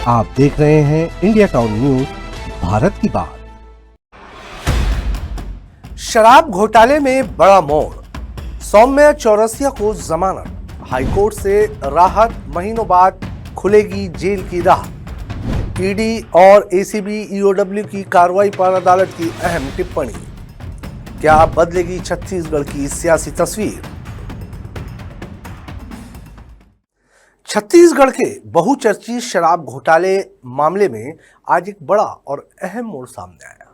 आप देख रहे हैं इंडिया टाउन न्यूज, भारत की बात। शराब घोटाले में बड़ा मोड़, सौम्या चौरसिया को जमानत, हाईकोर्ट से राहत, महीनों बाद खुलेगी जेल की राह। ईडी और एसीबी ईओडब्ल्यू की कार्रवाई पर अदालत की अहम टिप्पणी। क्या बदलेगी छत्तीसगढ़ की सियासी तस्वीर? छत्तीसगढ़ के बहुचर्चित शराब घोटाले मामले में आज एक बड़ा और अहम मोड़ सामने आया।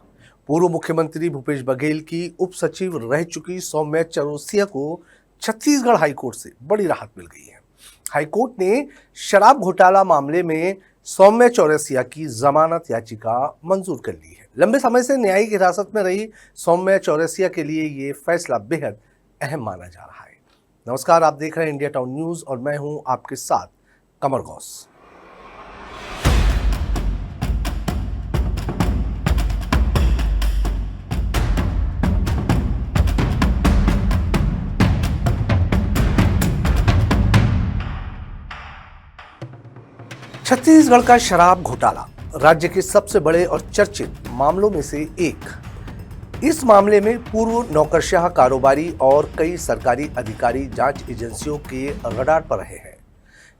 पूर्व मुख्यमंत्री भूपेश बघेल की उप सचिव रह चुकी सौम्या चौरसिया को छत्तीसगढ़ हाईकोर्ट से बड़ी राहत मिल गई है। हाईकोर्ट ने शराब घोटाला मामले में सौम्या चौरसिया की जमानत याचिका मंजूर कर ली है। लंबे समय से न्यायिक हिरासत में रही सौम्या चौरसिया के लिए ये फैसला बेहद अहम माना जा रहा है। नमस्कार, आप देख रहे हैं इंडिया टाउन न्यूज और मैं हूं आपके साथ कमर गौस। छत्तीसगढ़ का शराब घोटाला राज्य के सबसे बड़े और चर्चित मामलों में से एक। इस मामले में पूर्व नौकरशाह कारोबारी और कई सरकारी अधिकारी जांच एजेंसियों के रडार पर रहे हैं।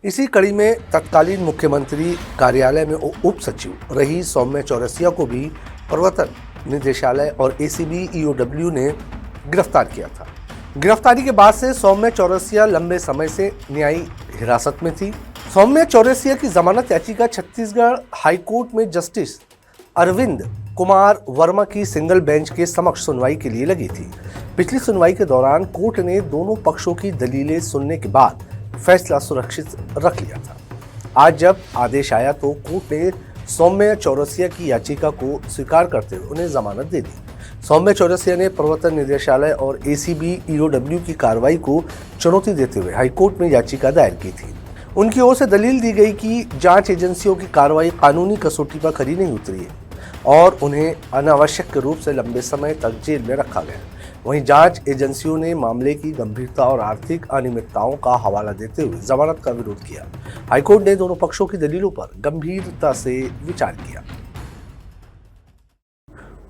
इसी कड़ी में तत्कालीन मुख्यमंत्री कार्यालय में उप सचिव रही सौम्या चौरसिया को भी प्रवर्तन निदेशालय और एसीबी ईओडब्ल्यू ने गिरफ्तार किया था। गिरफ्तारी के बाद से सौम्या चौरसिया लंबे समय से न्यायिक हिरासत में थी। सौम्या चौरसिया की जमानत याचिका छत्तीसगढ़ हाईकोर्ट में जस्टिस अरविंद कुमार वर्मा की सिंगल बेंच के समक्ष सुनवाई के लिए लगी थी। पिछली सुनवाई के दौरान कोर्ट ने दोनों पक्षों की दलीलें सुनने के बाद फैसला सुरक्षित रख लिया था। आज जब आदेश आया तो कोर्ट ने सौम्या चौरसिया की याचिका को स्वीकार करते हुए उन्हें जमानत दे दी। सौम्या चौरसिया ने प्रवर्तन निदेशालय और एसीबी ईओडब्ल्यू की कार्रवाई को चुनौती देते हुए हाईकोर्ट में याचिका दायर की थी। उनकी ओर से दलील दी गई कि जांच एजेंसियों की कार्रवाई कानूनी कसौटी पर खरी नहीं उतरी है और उन्हें अनावश्यक रूप से लंबे समय तक जेल में रखा गया। वहीं जांच एजेंसियों ने मामले की गंभीरता और आर्थिक अनियमितताओं का हवाला देते हुए जमानत का विरोध किया। हाईकोर्ट ने दोनों पक्षों की दलीलों पर गंभीरता से विचार किया।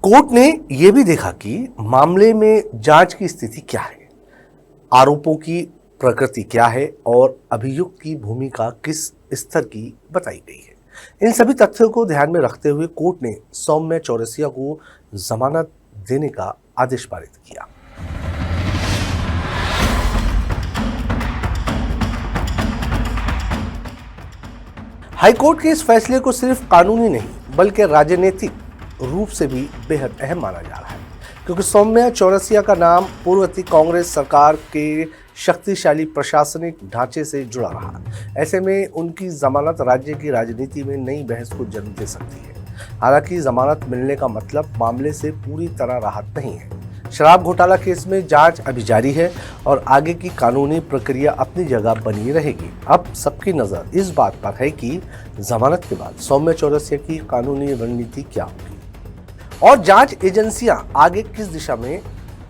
कोर्ट ने यह भी देखा कि मामले में जांच की स्थिति क्या है, आरोपों की प्रकृति क्या है और अभियुक्त की भूमिका किस स्तर की बताई गई है। इन सभी तथ्यों को ध्यान में रखते हुए कोर्ट ने सौम्या चौरसिया को जमानत देने का आदेश पारित किया। हाईकोर्ट के इस फैसले को सिर्फ कानूनी नहीं बल्कि राजनीतिक रूप से भी बेहद अहम माना जा रहा है, क्योंकि सौम्या चौरसिया का नाम पूर्ववर्ती कांग्रेस सरकार के शक्तिशाली प्रशासनिक ढांचे से जुड़ा रहा। ऐसे में उनकी जमानत राज्य की राजनीति में नई बहस को जन्म दे सकती है। हालांकि जमानत मिलने का मतलब मामले से पूरी तरह राहत नहीं है। शराब घोटाला केस में जांच अभी जारी है और आगे की कानूनी प्रक्रिया अपनी जगह बनी रहेगी। अब सबकी नजर इस बात पर है कि जमानत के बाद सौम्या चौरसिया की कानूनी रणनीति क्या होगी और जांच एजेंसियां आगे किस दिशा में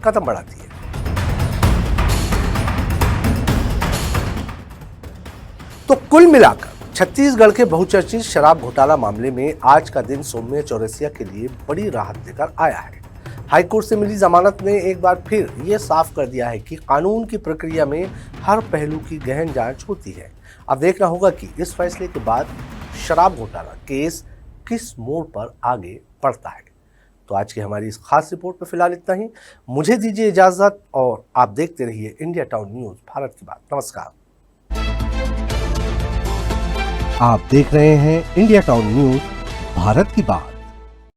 कदम बढ़ाती है। तो कुल मिलाकर छत्तीसगढ़ के बहुचर्चित शराब घोटाला मामले में आज का दिन सौम्या चौरसिया के लिए बड़ी राहत लेकर आया है। हाईकोर्ट से मिली जमानत ने एक बार फिर ये साफ कर दिया है कि कानून की प्रक्रिया में हर पहलू की गहन जांच होती है। अब देखना होगा कि इस फैसले के बाद शराब घोटाला केस किस मोड़ पर आगे बढ़ता है। तो आज की हमारी इस खास रिपोर्ट में फिलहाल इतना ही। मुझे दीजिए इजाजत और आप देखते रहिए इंडिया टाउन न्यूज, भारत की बात। नमस्कार। आप देख रहे हैं इंडिया टाउन न्यूज, भारत की बात।